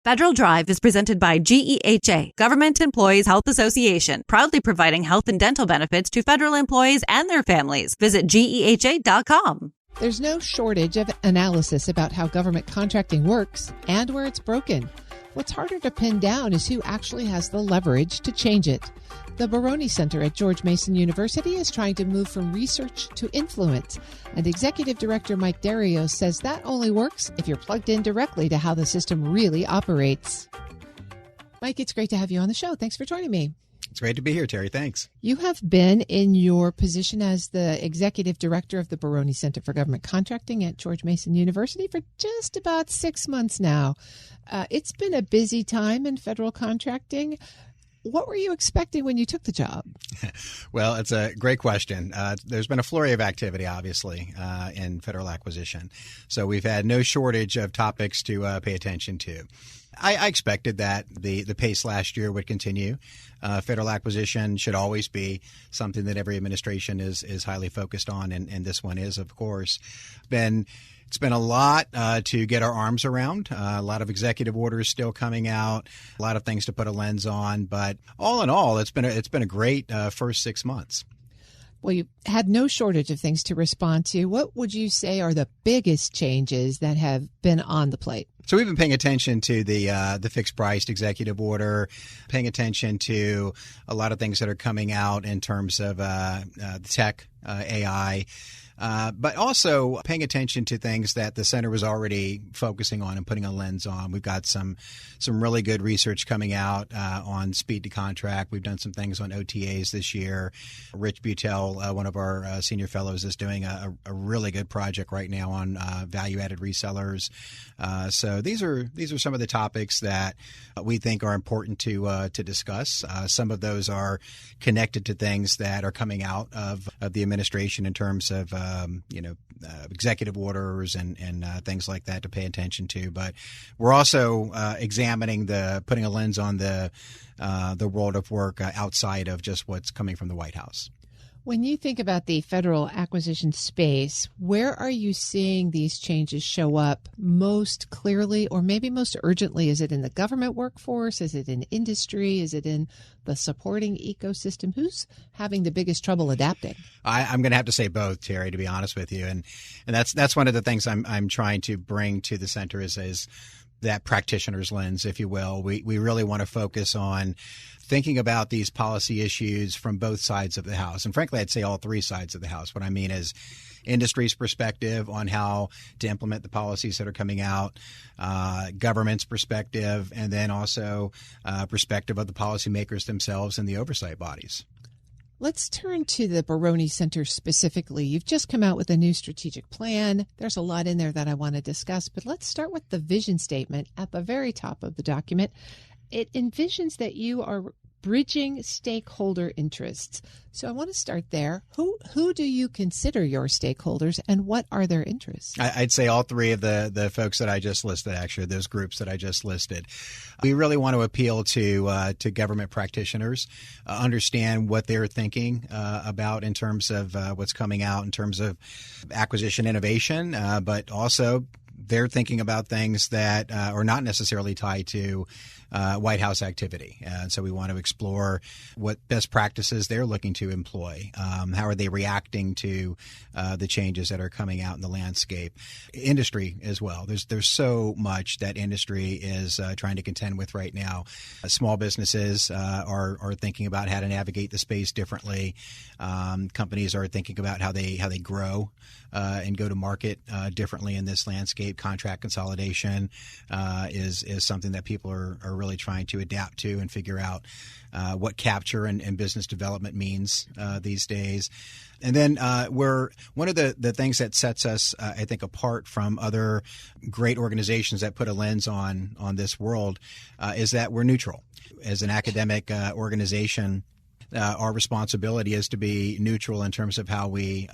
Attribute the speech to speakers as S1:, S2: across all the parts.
S1: Federal Drive is presented by GEHA, Government Employees Health Association, proudly providing health and dental benefits to federal employees and their families. Visit GEHA.com.
S2: There's no shortage of analysis about how government contracting works and where it's broken. What's harder to pin down is who actually has the leverage to change it. The Baroni Center at George Mason University is trying to move from research to influence, and Executive Director Mike Derrios says that only works if you're plugged in directly to how the system really operates. Mike, it's great to have you on the show. Thanks for joining me.
S3: It's great to be here, Terry. Thanks.
S2: You have been in your position as the Executive Director of the Baroni Center for Government Contracting at George Mason University for just about 6 months now. It's been a busy time in federal contracting. What were you expecting when you took the job?
S3: Well, it's a great question. There's been a flurry of activity, obviously, in federal acquisition. So we've had no shortage of topics to pay attention to. I expected that the pace last year would continue. Federal acquisition should always be something that every administration is highly focused on, and this one is, of course. It's been a lot to get our arms around. A lot of executive orders still coming out. A lot of things to put a lens on. But all in all, it's been a great first 6 months.
S2: Well, you had no shortage of things to respond to. What would you say are the biggest changes that have been on the plate?
S3: So we've been paying attention to the fixed priced executive order, paying attention to a lot of things that are coming out in terms of tech, AI. But also paying attention to things that the center was already focusing on and putting a lens on. We've got some really good research coming out on speed to contract. We've done some things on OTAs this year. Rich Butel, one of our senior fellows, is doing a really good project right now on value-added resellers. So these are some of the topics that we think are important to discuss. Some of those are connected to things that are coming out of the administration in terms of executive orders and things like that to pay attention to. But we're also examining putting a lens on the world of work outside of just what's coming from the White House.
S2: When you think about the federal acquisition space, where are you seeing these changes show up most clearly or maybe most urgently? Is it in the government workforce? Is it in industry? Is it in the supporting ecosystem? Who's having the biggest trouble adapting?
S3: I'm going to have to say both, Terry, to be honest with you. And that's one of the things I'm trying to bring to the center is that practitioner's lens, if you will. We really want to focus on thinking about these policy issues from both sides of the house. And frankly, I'd say all three sides of the house. What I mean is industry's perspective on how to implement the policies that are coming out, government's perspective, and then also perspective of the policymakers themselves and the oversight bodies.
S2: Let's turn to the Baroni Center specifically. You've just come out with a new strategic plan. There's a lot in there that I want to discuss, but let's start with the vision statement at the very top of the document. It envisions that you are bridging stakeholder interests. So I want to start there. Who do you consider your stakeholders and what are their interests?
S3: I'd say all three of the folks that I just listed, actually, those groups that I just listed. We really want to appeal to government practitioners, understand what they're thinking about in terms of what's coming out in terms of acquisition innovation, but also they're thinking about things that are not necessarily tied to White House activity. So we want to explore what best practices they're looking to employ. How are they reacting to the changes that are coming out in the landscape? Industry as well. There's so much that industry is trying to contend with right now. Small businesses are thinking about how to navigate the space differently. Companies are thinking about how they grow and go to market differently in this landscape. Contract consolidation is something that people are really trying to adapt to and figure out what capture and business development means these days. And then one of the things that sets us, I think, apart from other great organizations that put a lens on this world is that we're neutral. As an academic organization, our responsibility is to be neutral in terms of how we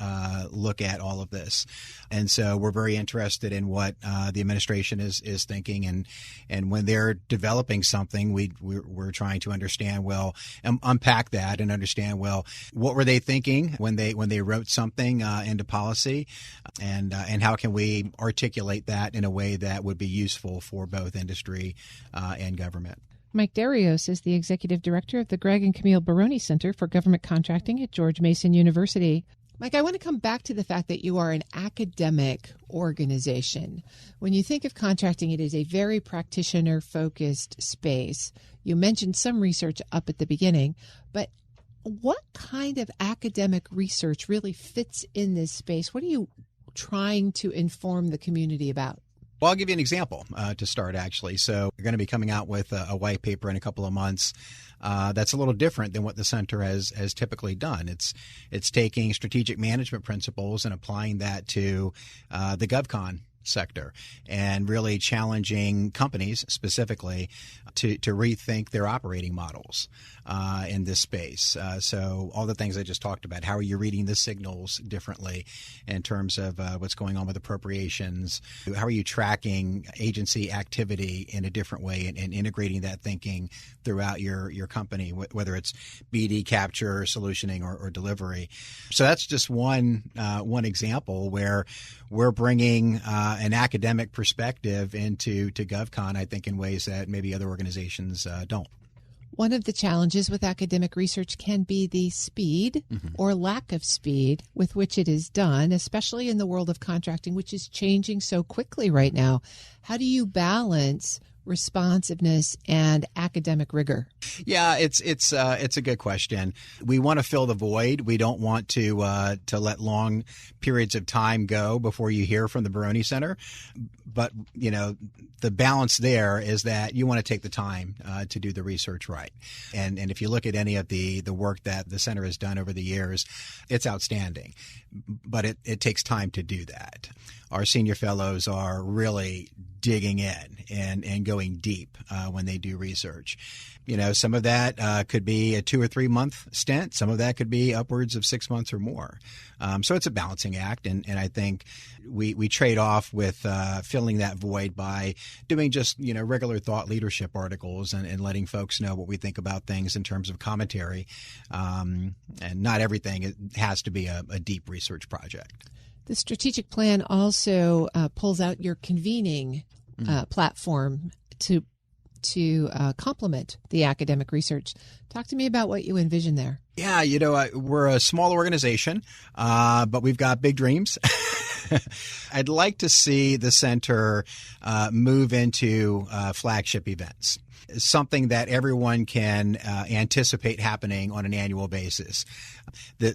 S3: look at all of this. And so we're very interested in what the administration is thinking, and when they're developing something, we're trying to understand, well, unpack that and understand, well, what were they thinking when they wrote something into policy, and how can we articulate that in a way that would be useful for both industry and government.
S2: Mike Derrios is the Executive Director of the Greg and Camille Baroni Center for Government Contracting at George Mason University. Mike, I want to come back to the fact that you are an academic organization. When you think of contracting, it is a very practitioner-focused space. You mentioned some research up at the beginning, but what kind of academic research really fits in this space? What are you trying to inform the community about?
S3: Well, I'll give you an example to start, actually. So we're going to be coming out with a white paper in a couple of months that's a little different than what the center has typically done. It's taking strategic management principles and applying that to the GovCon sector and really challenging companies specifically to rethink their operating models in this space. So all the things I just talked about, how are you reading the signals differently in terms of what's going on with appropriations? How are you tracking agency activity in a different way and integrating that thinking throughout your company, whether it's BD, capture, solutioning, or delivery? So that's just one example where we're bringing an academic perspective into GovCon, I think, in ways that maybe other organizations don't.
S2: One of the challenges with academic research can be the speed or lack of speed with which it is done, especially in the world of contracting, which is changing so quickly right now. How do you balance responsiveness and academic rigor?
S3: Yeah, it's a good question. We want to fill the void. We don't want to let long periods of time go before you hear from the Baroni Center. But the balance there is that you want to take the time to do the research right. And if you look at any of the work that the center has done over the years, it's outstanding. But it takes time to do that. Our senior fellows are really digging in and going deep when they do research. Some of that could be a 2 or 3 month stint. Some of that could be upwards of 6 months or more. So it's a balancing act. And I think we trade off with filling that void by doing just, regular thought leadership articles and letting folks know what we think about things in terms of commentary. And not everything has to be a deep research project.
S2: The strategic plan also pulls out your convening platform to complement the academic research. Talk to me about what you envision there. Yeah,
S3: we're a small organization, but we've got big dreams. I'd like to see the center move into flagship events, something that everyone can anticipate happening on an annual basis. That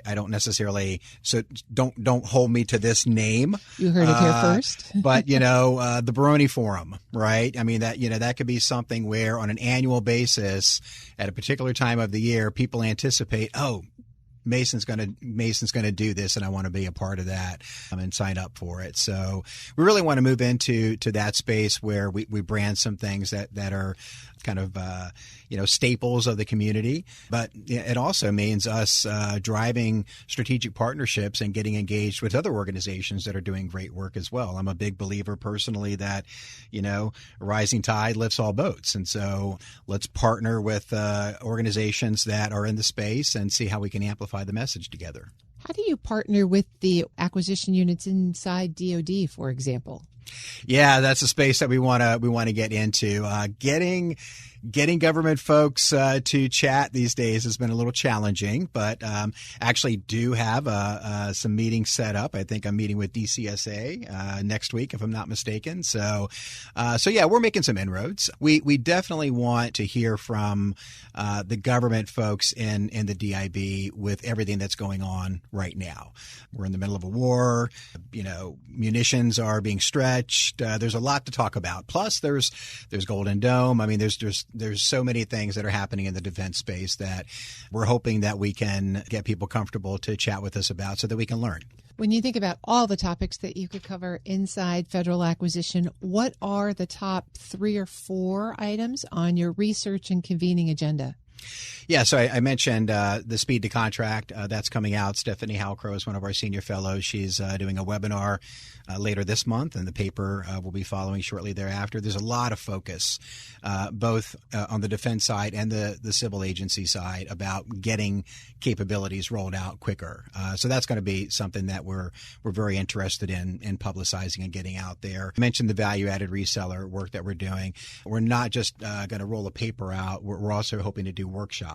S3: I don't necessarily, so don't hold me to this name.
S2: You heard it here first.
S3: But the Baroni Forum, right? I mean that could be something where on an annual basis, at a particular time of the year, people anticipate, Mason's going to do this, and I want to be a part of that and sign up for it. So we really want to move into that space where we brand some things that are kind of staples of the community, but it also means us driving strategic partnerships and getting engaged with other organizations that are doing great work as well. I'm a big believer personally that a rising tide lifts all boats, and so let's partner with organizations that are in the space and see how we can amplify the message together.
S2: How do you partner with the acquisition units inside DoD, for example?
S3: Yeah, that's a space that we want to get into. Getting government folks to chat these days has been a little challenging, but actually do have some meetings set up. I think I'm meeting with DCSA next week, if I'm not mistaken. So yeah, we're making some inroads. We definitely want to hear from the government folks in the DIB with everything that's going on right now. We're in the middle of a war. Munitions are being stretched. There's a lot to talk about. Plus, there's Golden Dome. I mean, there's so many things that are happening in the defense space that we're hoping that we can get people comfortable to chat with us about so that we can learn.
S2: When you think about all the topics that you could cover inside federal acquisition, what are the top 3 or 4 items on your research and convening agenda?
S3: Yeah, so I mentioned the Speed to Contract. That's coming out. Stephanie Halcrow is one of our senior fellows. She's doing a webinar later this month, and the paper will be following shortly thereafter. There's a lot of focus, both on the defense side and the civil agency side, about getting capabilities rolled out quicker. So that's going to be something that we're very interested in publicizing and getting out there. I mentioned the value-added reseller work that we're doing. We're not just going to roll a paper out. We're also hoping to do workshops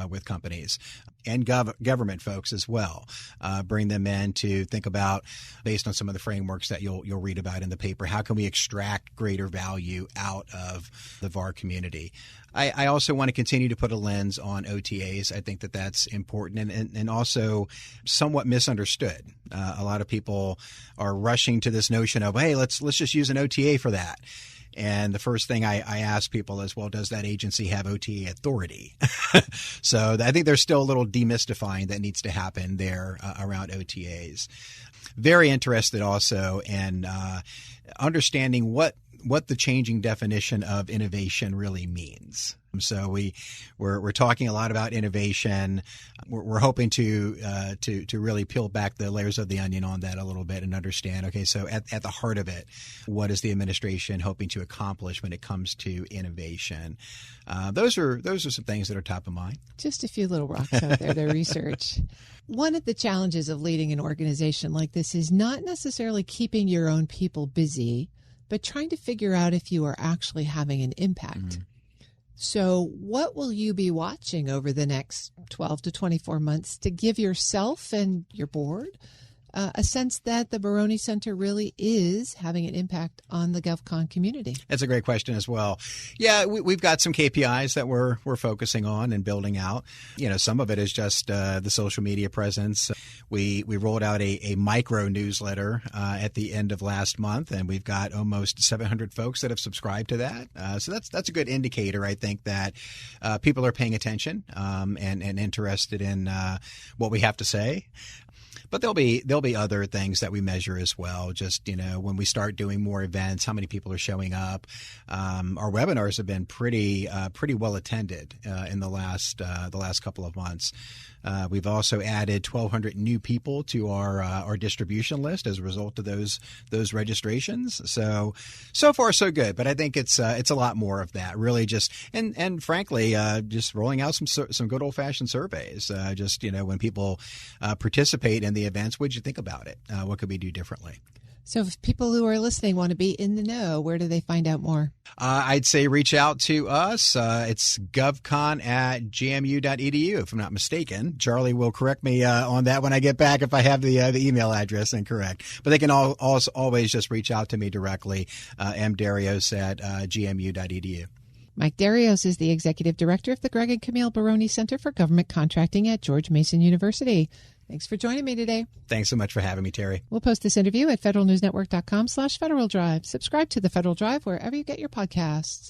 S3: with companies and government folks as well. Bring them in to think about, based on some of the frameworks that you'll read about in the paper, how can we extract greater value out of the VAR community. I also want to continue to put a lens on OTAs. I think that that's important and also somewhat misunderstood. A lot of people are rushing to this notion of, hey, let's just use an OTA for that. And the first thing I ask people is, well, does that agency have OTA authority? So I think there's still a little demystifying that needs to happen there around OTAs. Very interested also in understanding what the changing definition of innovation really means. So we're talking a lot about innovation. We're hoping to really peel back the layers of the onion on that a little bit and understand. Okay, so at the heart of it, what is the administration hoping to accomplish when it comes to innovation? Those are some things that are top of mind.
S2: Just a few little rocks out there to research. One of the challenges of leading an organization like this is not necessarily keeping your own people busy, but trying to figure out if you are actually having an impact. Mm-hmm. So what will you be watching over the next 12 to 24 months to give yourself and your board a sense that the Baroni Center really is having an impact on the GovCon community? That's
S3: a great question as well. Yeah, we've got some KPIs that we're focusing on and building out. You know, some of it is just the social media presence. We rolled out a micro newsletter at the end of last month, and we've got almost 700 folks that have subscribed to that. So that's a good indicator, I think, that people are paying attention and interested in what we have to say. But there'll be other things that we measure as well. Just, you know, when we start doing more events, how many people are showing up. Our webinars have been pretty well attended in the last couple of months. We've also added 1,200 new people to our distribution list as a result of those registrations. So far so good. But I think it's a lot more of that. Really, just and frankly, just rolling out some good old fashioned surveys. Just, you know, when people participate in the events, what'd you think about it? What could we do differently?
S2: So if people who are listening want to be in the know, where do they find out more?
S3: I'd say reach out to us. It's govcon@gmu.edu, if I'm not mistaken. Charlie will correct me on that when I get back if I have the email address incorrect. But they can always just reach out to me directly, mderrios@gmu.edu.
S2: Mike Derrios is the Executive Director of the Greg and Camille Baroni Center for Government Contracting at George Mason University. Thanks for joining me today.
S3: Thanks so much for having me, Terry.
S2: We'll post this interview at federalnewsnetwork.com/Federal Drive. Subscribe to the Federal Drive wherever you get your podcasts.